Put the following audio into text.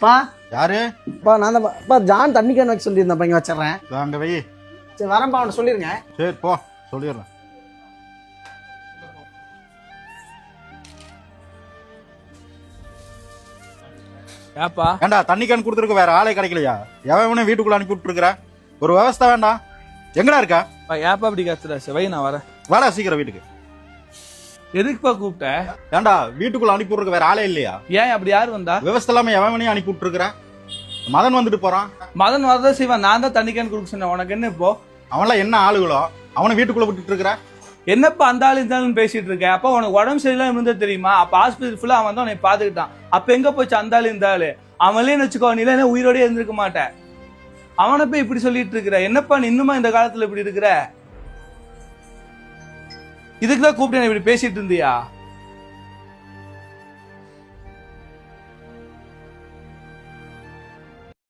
பா யாரு? பா நான் தான் பா ஜான் தண்ணி கேன் வைக்க சொல்லியிருந்தேன், இங்கே வச்சிடுறேன். அங்க வை. சரி வரேன்ப்பா, அவனை சொல்லிருங்க. சரி போ, சொல்லிடுறேன். ஏப்பா ஏண்டா தண்ணி கேன் கொடுத்துருக்கு, வேற ஆளே கிடைக்கலையா? எவன் வீட்டுக்குள்ள அனுப்பி விட்டுருக்குற? ஒரு விவசாய வேண்டாம். எங்கடா இருக்கா? ஏப்பா அப்படி கத்துற? வை நான் வரேன். வாடா சீக்கிரம் வீட்டுக்கு. எதுக்குப்பா கூப்பிட்ட? ஏண்டா வீட்டுக்குள்ள அனுப்பி விட்டுருக்கு, வேற ஆளே இல்லையா? ஏன் அப்படி யாரு வந்தா? விவசாய இல்லாம எவனையும் அனுப்பி விட்டுருக்குற? மதன் வந்துட்டு போறான். மதன் வரதான் செய்வான். நான் தான் தண்ணி கேன் கொடுக்க சொன்னேன். உனக்கு என்ன இப்போ? அவன்லாம் என்ன ஆளுகளோ, அவனை வீட்டுக்குள்ள விட்டுட்டு இருக்கிற? என்னப்பா அந்த ஆளு இந்த ஆளுன்னு பேசிட்டு இருக்க? அப்ப உனக்கு உடம்பு சரியில்லாம இருந்தா தெரியுமா? அப்ப ஹாஸ்பிட்டல் ஃபுல்லா அவன் தான் உன்னை பாத்துக்கிட்டான். அப்ப எங்க போச்சு அந்த ஆளு இந்த ஆளு? அவன்லேன்னு வச்சுக்கோ, நீ இல்ல உயிரோடய இருந்திருக்க மாட்டேன். அவனை போய் இப்படி சொல்லிட்டு இருக்கிற? என்னப்பா நீ இன்னுமா இந்த காலத்துல இப்படி இருக்கிற? இதுக்குதான் கூப்பிட்டு இப்படி பேசிட்டு இருந்தியா?